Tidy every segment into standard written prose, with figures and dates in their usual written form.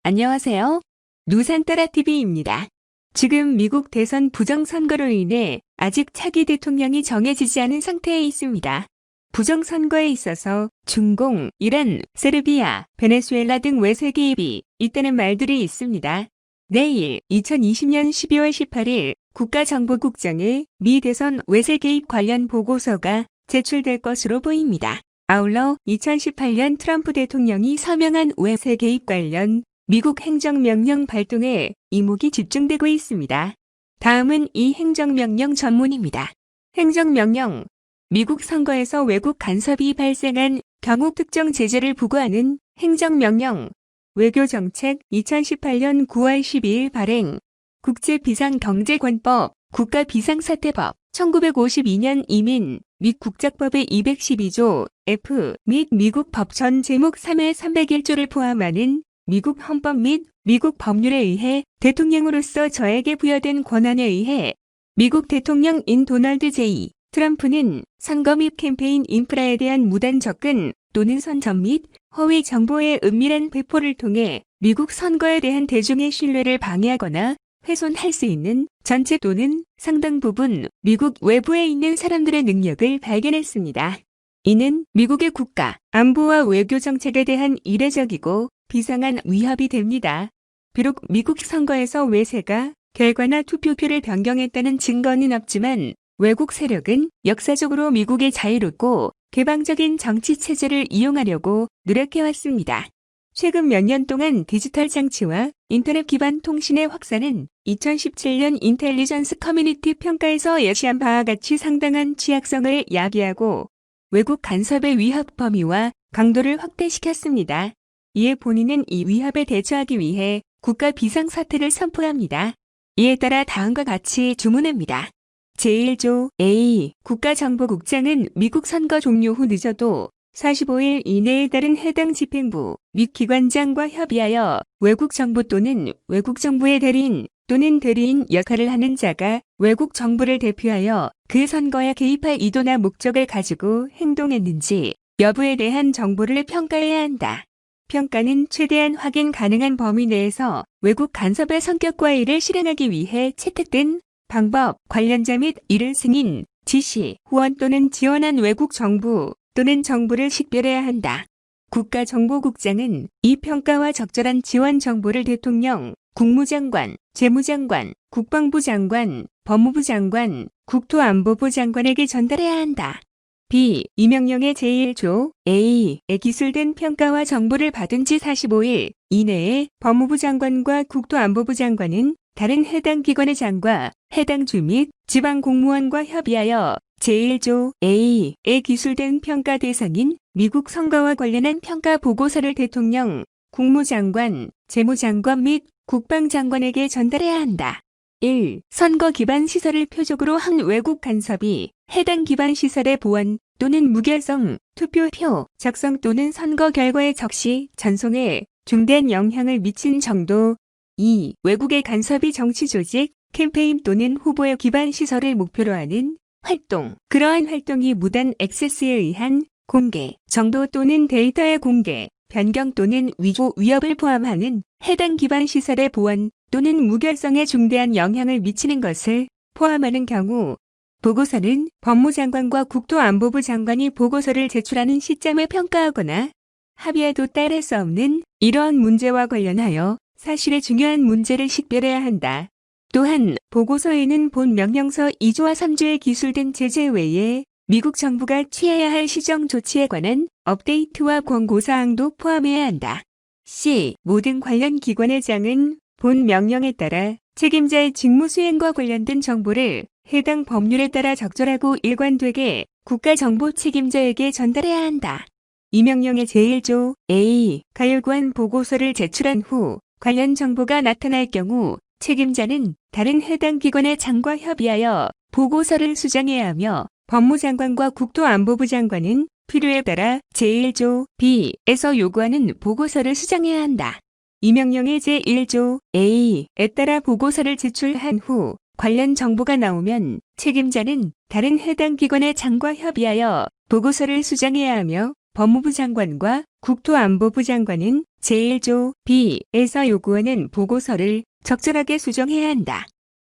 안녕하세요. 누산따라TV입니다. 지금 미국 대선 부정선거로 인해 아직 차기 대통령이 정해지지 않은 상태에 있습니다. 부정선거에 있어서 중공, 이란, 세르비아, 베네수엘라 등 외세 개입이 있다는 말들이 있습니다. 내일 2020년 12월 18일 국가정보국장의 미 대선 외세 개입 관련 보고서가 제출될 것으로 보입니다. 아울러 2018년 트럼프 대통령이 서명한 외세 개입 관련 미국 행정명령 발동에 이목이 집중되고 있습니다. 다음은 이 행정명령 전문입니다. 행정명령. 미국 선거에서 외국 간섭이 발생한 경우 특정 제재를 부과하는 행정명령. 외교정책 2018년 9월 12일 발행. 국제비상경제관법, 국가비상사태법, 1952년 이민 및 국작법의 212조 F 및 미국 법전 제목 3회 301조를 포함하는 미국 헌법 및 미국 법률에 의해 대통령으로서 저에게 부여된 권한에 의해 미국 대통령인 도널드 J. 트럼프는 선거 및 캠페인 인프라에 대한 무단 접근 또는 선전 및 허위 정보의 은밀한 배포를 통해 미국 선거에 대한 대중의 신뢰를 방해하거나 훼손할 수 있는 전체 또는 상당 부분 미국 외부에 있는 사람들의 능력을 발견했습니다. 이는 미국의 국가, 안보와 외교 정책에 대한 이례적이고 비상한 위협이 됩니다. 비록 미국 선거에서 외세가 결과나 투표표를 변경했다는 증거는 없지만 외국 세력은 역사적으로 미국의 자유롭고 개방적인 정치 체제를 이용하려고 노력해왔습니다. 최근 몇 년 동안 디지털 장치와 인터넷 기반 통신의 확산은 2017년 인텔리전스 커뮤니티 평가에서 예시한 바와 같이 상당한 취약성을 야기하고 외국 간섭의 위협 범위와 강도를 확대시켰습니다. 이에 본인은 이 위협에 대처하기 위해 국가 비상사태를 선포합니다. 이에 따라 다음과 같이 주문합니다. 제1조 A 국가정보국장은 미국 선거 종료 후 늦어도 45일 이내에 따른 해당 집행부 및 기관장과 협의하여 외국 정부 또는 외국 정부의 대리인 또는 대리인 역할을 하는 자가 외국 정부를 대표하여 그 선거에 개입할 의도나 목적을 가지고 행동했는지 여부에 대한 정보를 평가해야 한다. 평가는 최대한 확인 가능한 범위 내에서 외국 간섭의 성격과 이를 실행하기 위해 채택된 방법, 관련자 및 이를 승인, 지시, 후원 또는 지원한 외국 정부 또는 정부를 식별해야 한다. 국가정보국장은 이 평가와 적절한 지원 정보를 대통령, 국무장관, 재무장관, 국방부 장관, 법무부 장관, 국토안보부 장관에게 전달해야 한다. B. 이 명령의 제1조 A에 기술된 평가와 정보를 받은 지 45일 이내에 법무부 장관과 국토안보부 장관은 다른 해당 기관의 장과 해당 주 및 지방 공무원과 협의하여 제1조 A에 기술된 평가 대상인 미국 선거와 관련한 평가 보고서를 대통령, 국무장관, 재무장관 및 국방장관에게 전달해야 한다. 1. 선거 기반 시설을 표적으로 한 외국 간섭이 해당 기반 시설의 보안 또는 무결성, 투표표 작성 또는 선거 결과의 적시, 전송에 중대한 영향을 미친 정도. 2. 외국의 간섭이 정치 조직, 캠페인 또는 후보의 기반 시설을 목표로 하는 활동. 그러한 활동이 무단 액세스에 의한 공개, 정도 또는 데이터의 공개, 변경 또는 위조, 위협을 포함하는 해당 기반 시설의 보안 또는 무결성에 중대한 영향을 미치는 것을 포함하는 경우 보고서는 법무장관과 국토안보부 장관이 보고서를 제출하는 시점에 평가하거나 합의에도 따를 수 없는 이러한 문제와 관련하여 사실의 중요한 문제를 식별해야 한다. 또한 보고서에는 본 명령서 2조와 3조에 기술된 제재 외에 미국 정부가 취해야 할 시정 조치에 관한 업데이트와 권고사항도 포함해야 한다. C. 모든 관련 기관의 장은 본 명령에 따라 책임자의 직무 수행과 관련된 정보를 해당 법률에 따라 적절하고 일관되게 국가정보 책임자에게 전달해야 한다. 이 명령의 제1조 A가 요구한 보고서를 제출한 후 관련 정보가 나타날 경우 책임자는 다른 해당 기관의 장과 협의하여 보고서를 수정해야 하며 법무장관과 국토안보부 장관은 필요에 따라 제1조 B에서 요구하는 보고서를 수정해야 한다. 이 명령의 제1조 A에 따라 보고서를 제출한 후 관련 정보가 나오면 책임자는 다른 해당 기관의 장과 협의하여 보고서를 수정해야 하며 법무부 장관과 국토안보부 장관은 제1조 B에서 요구하는 보고서를 적절하게 수정해야 한다.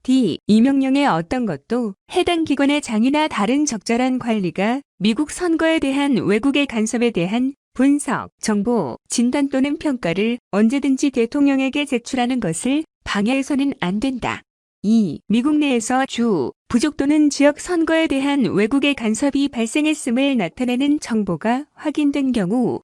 D. 이 명령의 어떤 것도 해당 기관의 장이나 다른 적절한 관리가 미국 선거에 대한 외국의 간섭에 대한 분석, 정보, 진단 또는 평가를 언제든지 대통령에게 제출하는 것을 방해해서는 안 된다. 2. 미국 내에서 주, 부족 또는 지역 선거에 대한 외국의 간섭이 발생했음을 나타내는 정보가 확인된 경우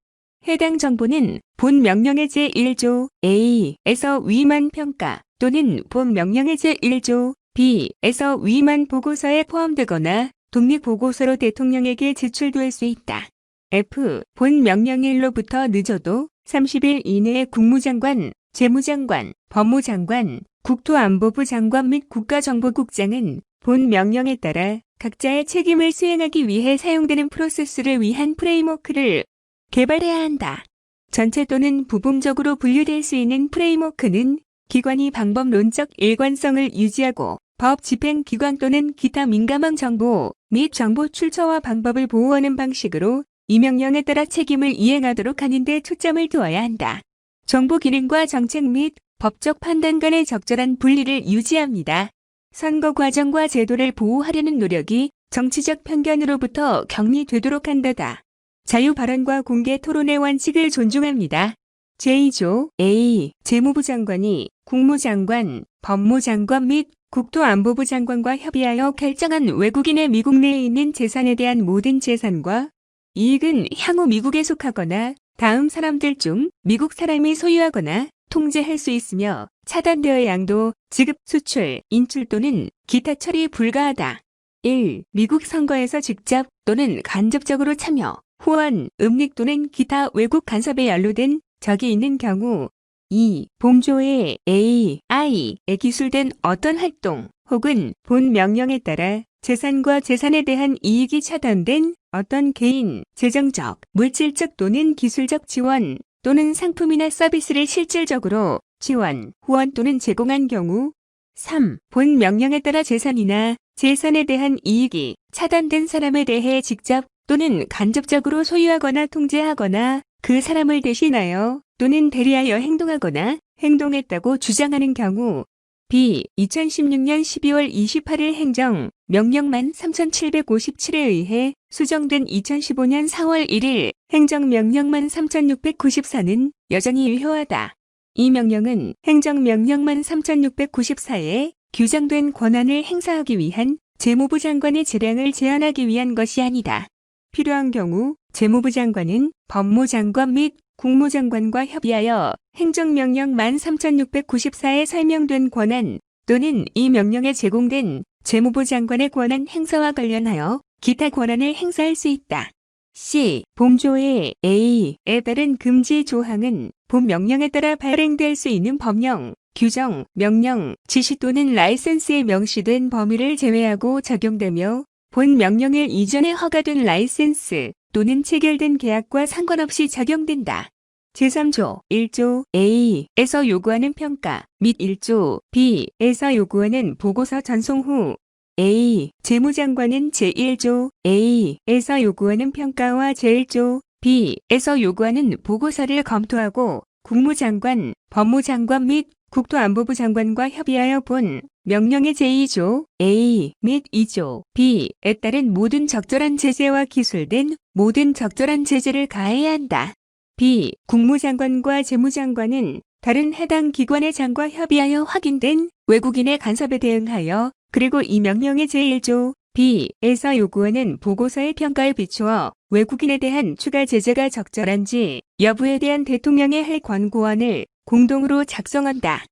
해당 정보는 본 명령의 제1조 A에서 위만 평가 또는 본 명령의 제1조 B에서 위만 보고서에 포함되거나 독립보고서로 대통령에게 제출될 수 있다. F. 본 명령일로부터 늦어도 30일 이내에 국무장관, 재무장관, 법무장관, 국토안보부 장관 및 국가정보국장은 본 명령에 따라 각자의 책임을 수행하기 위해 사용되는 프로세스를 위한 프레임워크를 개발해야 한다. 전체 또는 부분적으로 분류될 수 있는 프레임워크는 기관이 방법론적 일관성을 유지하고 법 집행 기관 또는 기타 민감한 정보 및 정보 출처와 방법을 보호하는 방식으로 이 명령에 따라 책임을 이행하도록 하는 데 초점을 두어야 한다. 정보 기능과 정책 및 법적 판단 간의 적절한 분리를 유지합니다. 선거 과정과 제도를 보호하려는 노력이 정치적 편견으로부터 격리되도록 한다다. 자유 발언과 공개 토론의 원칙을 존중합니다. 제2조 A. 재무부 장관이 국무장관, 법무장관 및 국토안보부 장관과 협의하여 결정한 외국인의 미국 내에 있는 재산에 대한 모든 재산과 이익은 향후 미국에 속하거나 다음 사람들 중 미국 사람이 소유하거나 통제할 수 있으며 차단되어 양도, 지급, 수출, 인출 또는 기타 처리 불가하다. 1. 미국 선거에서 직접 또는 간접적으로 참여, 후원, 음닉 또는 기타 외국 간섭에 연루된 적이 있는 경우 2. 봉조의 A, I에 기술된 어떤 활동 혹은 본 명령에 따라 재산과 재산에 대한 이익이 차단된 어떤 개인, 재정적, 물질적 또는 기술적 지원 또는 상품이나 서비스를 실질적으로 지원, 후원 또는 제공한 경우 3. 본 명령에 따라 재산이나 재산에 대한 이익이 차단된 사람에 대해 직접 또는 간접적으로 소유하거나 통제하거나 그 사람을 대신하여 또는 대리하여 행동하거나 행동했다고 주장하는 경우 B. 2016년 12월 28일 행정 명령만 3757에 의해 수정된 2015년 4월 1일 행정명령만 3694는 여전히 유효하다. 이 명령은 행정명령만 3694에 규정된 권한을 행사하기 위한 재무부 장관의 재량을 제한하기 위한 것이 아니다. 필요한 경우 재무부 장관은 법무장관 및 국무장관과 협의하여 행정명령 13694에 설명된 권한 또는 이 명령에 제공된 재무부 장관의 권한 행사와 관련하여 기타 권한을 행사할 수 있다. C. 봉조의 A에 따른 금지 조항은 본 명령에 따라 발행될 수 있는 법령, 규정, 명령, 지시 또는 라이센스에 명시된 범위를 제외하고 적용되며 본 명령일 이전에 허가된 라이센스 또는 체결된 계약과 상관없이 적용된다. 제3조 1조 A에서 요구하는 평가 및 1조 B에서 요구하는 보고서 전송 후 A. 재무장관은 제1조 A에서 요구하는 평가와 제1조 B에서 요구하는 보고서를 검토하고 국무장관, 법무장관 및 국토안보부 장관과 협의하여 본 명령의 제2조 A 및 2조 B에 따른 모든 적절한 제재와 기술된 모든 적절한 제재를 가해야 한다. B. 국무장관과 재무장관은 다른 해당 기관의 장과 협의하여 확인된 외국인의 간섭에 대응하여 그리고 이 명령의 제1조 B에서 요구하는 보고서의 평가에 비추어 외국인에 대한 추가 제재가 적절한지 여부에 대한 대통령의 할 권고안을 공동으로 작성한다.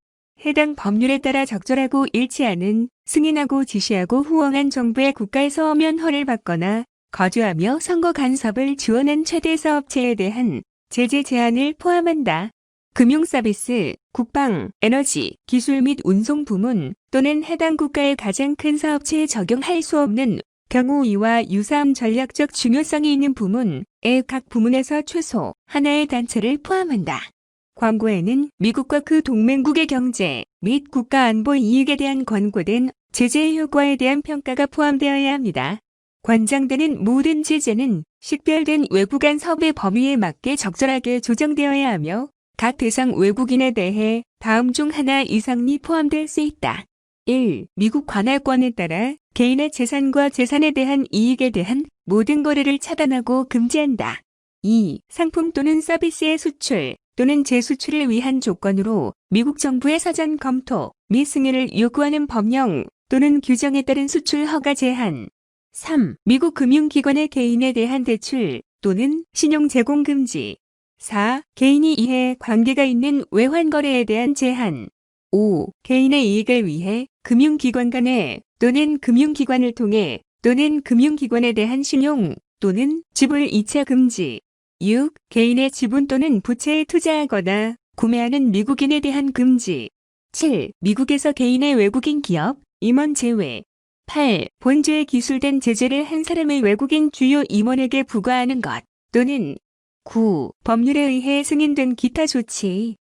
해당 법률에 따라 적절하고 일치하는 승인하고 지시하고 후원한 정부의 국가에서 엄연허를 받거나 거주하며 선거 간섭을 지원한 최대 사업체에 대한 제재 제한을 포함한다. 금융서비스, 국방, 에너지, 기술 및 운송 부문 또는 해당 국가의 가장 큰 사업체에 적용할 수 없는 경우 이와 유사한 전략적 중요성이 있는 부문의 각 부문에서 최소 하나의 단체를 포함한다. 권고에는 미국과 그 동맹국의 경제 및 국가 안보 이익에 대한 권고된 제재의 효과에 대한 평가가 포함되어야 합니다. 권장되는 모든 제재는 식별된 외부 간섭의 범위에 맞게 적절하게 조정되어야 하며 각 대상 외국인에 대해 다음 중 하나 이상이 포함될 수 있다. 1. 미국 관할권에 따라 개인의 재산과 재산에 대한 이익에 대한 모든 거래를 차단하고 금지한다. 2. 상품 또는 서비스의 수출 또는 재수출을 위한 조건으로 미국 정부의 사전 검토 및 승인을 요구하는 법령 또는 규정에 따른 수출 허가 제한. 3. 미국 금융기관의 개인에 대한 대출 또는 신용 제공 금지. 4. 개인이 이해 관계가 있는 외환 거래에 대한 제한. 5. 개인의 이익을 위해 금융기관 간에 또는 금융기관을 통해 또는 금융기관에 대한 신용 또는 지불 이체 금지. 6. 개인의 지분 또는 부채에 투자하거나 구매하는 미국인에 대한 금지. 7. 미국에서 개인의 외국인 기업, 임원 제외. 8. 본주에 기술된 제재를 한 사람의 외국인 주요 임원에게 부과하는 것 또는 9. 법률에 의해 승인된 기타 조치.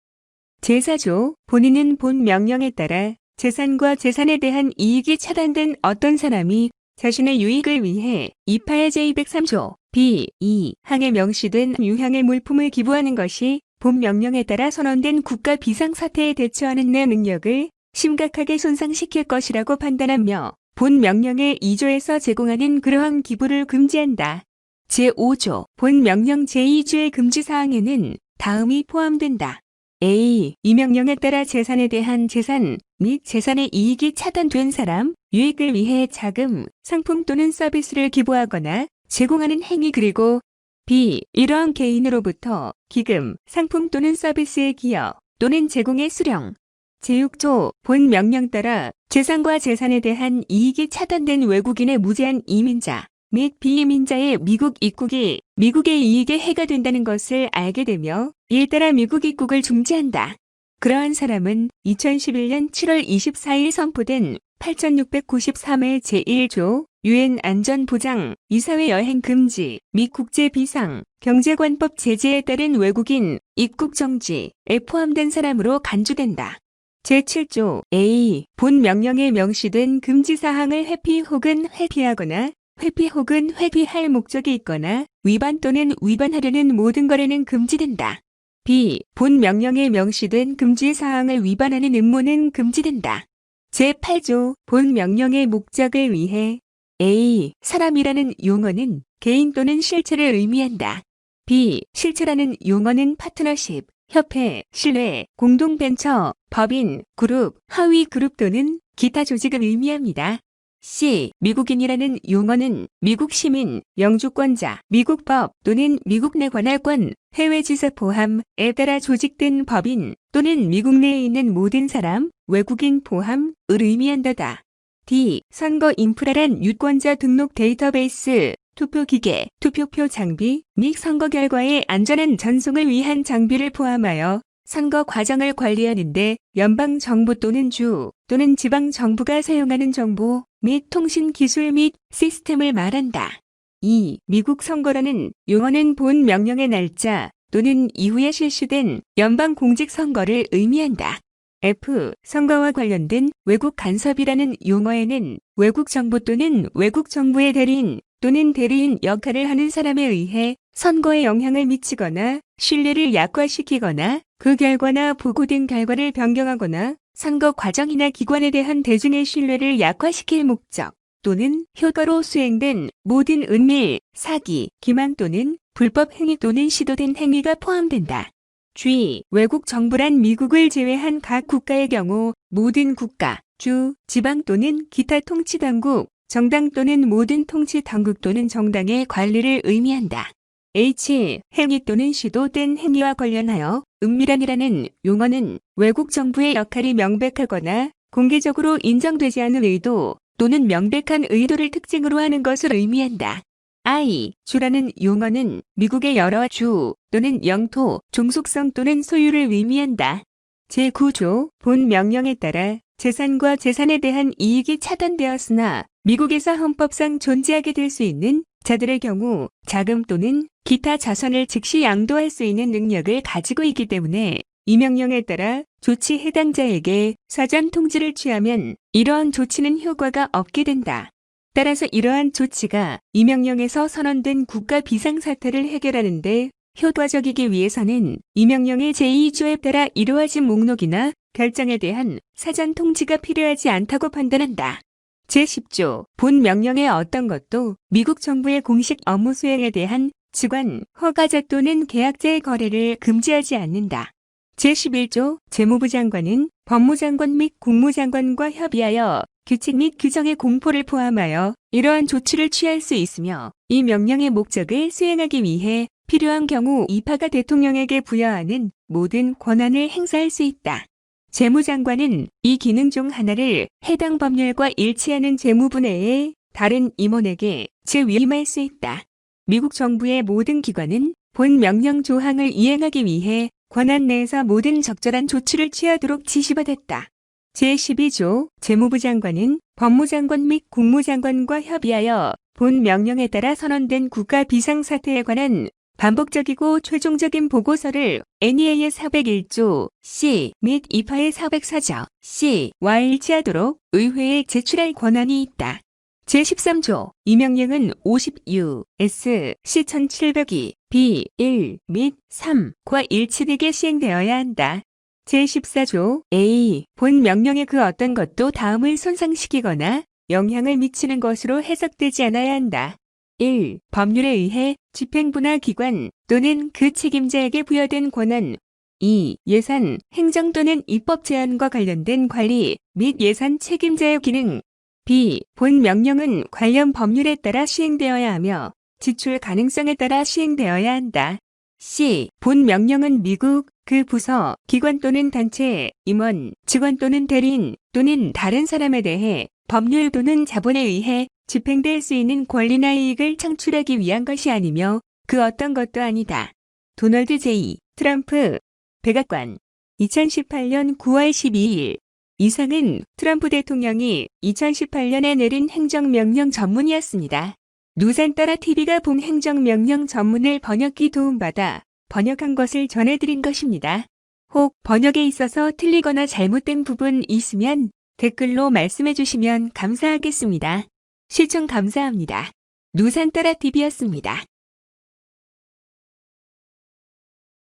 제4조 본인은 본 명령에 따라 재산과 재산에 대한 이익이 차단된 어떤 사람이 자신의 유익을 위해 이파의 제203조 B2 항에 명시된 유형의 물품을 기부하는 것이 본 명령에 따라 선언된 국가 비상사태에 대처하는 내 능력을 심각하게 손상시킬 것이라고 판단하며 본 명령의 2조에서 제공하는 그러한 기부를 금지한다. 제5조 본 명령 제2조의 금지사항에는 다음이 포함된다. A. 이 명령에 따라 재산에 대한 재산 및 재산의 이익이 차단된 사람, 유익을 위해 자금, 상품 또는 서비스를 기부하거나 제공하는 행위 그리고 B. 이러한 개인으로부터 기금, 상품 또는 서비스의 기여 또는 제공의 수령. 제6조 본 명령 따라 재산과 재산에 대한 이익이 차단된 외국인의 무제한 이민자 및 비이민자의 미국 입국이 미국의 이익에 해가 된다는 것을 알게 되며 이에 따라 미국 입국을 중지한다. 그러한 사람은 2011년 7월 24일 선포된 8693회 제1조 유엔 안전보장 이사회 여행 금지 및 국제 비상 경제관법 제재에 따른 외국인 입국 정지에 포함된 사람으로 간주된다. 제7조 A. 본 명령에 명시된 금지사항을 회피 혹은 회피하거나 회피 혹은 회피할 목적이 있거나 위반 또는 위반하려는 모든 거래는 금지된다. B. 본 명령에 명시된 금지사항을 위반하는 음모는 금지된다. 제8조 본 명령의 목적을 위해 A. 사람이라는 용어는 개인 또는 실체를 의미한다. B. 실체라는 용어는 파트너십, 협회, 신뢰, 공동벤처, 법인, 그룹, 하위 그룹 또는 기타 조직을 의미합니다. C. 미국인이라는 용어는 미국 시민, 영주권자, 미국 법 또는 미국 내 관할권, 해외 지사 포함에 따라 조직된 법인 또는 미국 내에 있는 모든 사람, 외국인 포함을 의미한다. D. 선거 인프라란 유권자 등록 데이터베이스, 투표기계, 투표표 장비 및 선거 결과의 안전한 전송을 위한 장비를 포함하여 선거 과정을 관리하는 데 연방 정부 또는 주 또는 지방 정부가 사용하는 정보 및 통신 기술 및 시스템을 말한다. 2. 미국 선거라는 용어는 본 명령의 날짜 또는 이후에 실시된 연방 공직 선거를 의미한다. F. 선거와 관련된 외국 간섭이라는 용어에는 외국 정부 또는 외국 정부의 대리인 또는 대리인 역할을 하는 사람에 의해 선거에 영향을 미치거나 신뢰를 약화시키거나 그 결과나 보고된 결과를 변경하거나 선거 과정이나 기관에 대한 대중의 신뢰를 약화시킬 목적 또는 효과로 수행된 모든 은밀, 사기, 기만 또는 불법 행위 또는 시도된 행위가 포함된다. G. 외국 정부란 미국을 제외한 각 국가의 경우 모든 국가, 주, 지방 또는 기타 통치당국, 정당 또는 모든 통치당국 또는 정당의 관리를 의미한다. H. 행위 또는 시도된 행위와 관련하여 은밀한이라는 용어는 외국 정부의 역할이 명백하거나 공개적으로 인정되지 않은 의도 또는 명백한 의도를 특징으로 하는 것을 의미한다. I. 주라는 용어는 미국의 여러 주 또는 영토, 종속성 또는 소유를 의미한다. 제9조 본 명령에 따라 재산과 재산에 대한 이익이 차단되었으나 미국에서 헌법상 존재하게 될 수 있는 자들의 경우 자금 또는 기타 자산을 즉시 양도할 수 있는 능력을 가지고 있기 때문에 이 명령에 따라 조치 해당자에게 사전 통지를 취하면 이러한 조치는 효과가 없게 된다. 따라서 이러한 조치가 이 명령에서 선언된 국가 비상사태를 해결하는 데 효과적이기 위해서는 이 명령의 제2조에 따라 이루어진 목록이나 결정에 대한 사전 통지가 필요하지 않다고 판단한다. 제10조 본 명령의 어떤 것도 미국 정부의 공식 업무 수행에 대한 직관, 허가자 또는 계약자의 거래를 금지하지 않는다. 제11조 재무부 장관은 법무장관 및 국무장관과 협의하여 규칙 및 규정의 공포를 포함하여 이러한 조치를 취할 수 있으며 이 명령의 목적을 수행하기 위해 필요한 경우 이파가 대통령에게 부여하는 모든 권한을 행사할 수 있다. 재무장관은 이 기능 중 하나를 해당 법률과 일치하는 재무부 내의 다른 임원에게 재위임할 수 있다. 미국 정부의 모든 기관은 본 명령 조항을 이행하기 위해 권한 내에서 모든 적절한 조치를 취하도록 지시받았다. 제12조 재무부 장관은 법무장관 및 국무장관과 협의하여 본 명령에 따라 선언된 국가 비상사태에 관한 반복적이고 최종적인 보고서를 NEA의 401조 C 및 이파의 404조 C와 일치하도록 의회에 제출할 권한이 있다. 제13조 이 명령은 50U.S. C1702 B1 및 3과 일치되게 시행되어야 한다. 제14조 A 본 명령의 그 어떤 것도 다음을 손상시키거나 영향을 미치는 것으로 해석되지 않아야 한다. 1. 법률에 의해 집행부나 기관 또는 그 책임자에게 부여된 권한 2. 예산, 행정 또는 입법 제한과 관련된 관리 및 예산 책임자의 기능 B. 본 명령은 관련 법률에 따라 시행되어야 하며 지출 가능성에 따라 시행되어야 한다. C. 본 명령은 미국, 그 부서, 기관 또는 단체, 임원, 직원 또는 대리인 또는 다른 사람에 대해 법률 또는 자본에 의해 집행될 수 있는 권리나 이익을 창출하기 위한 것이 아니며 그 어떤 것도 아니다. 도널드 J. 트럼프 백악관 2018년 9월 12일 이상은 트럼프 대통령이 2018년에 내린 행정명령 전문이었습니다. 누산따라 TV가 본 행정명령 전문을 번역기 도움받아 번역한 것을 전해드린 것입니다. 혹 번역에 있어서 틀리거나 잘못된 부분 있으면 댓글로 말씀해 주시면 감사하겠습니다. 시청 감사합니다. 누산따라 TV였습니다.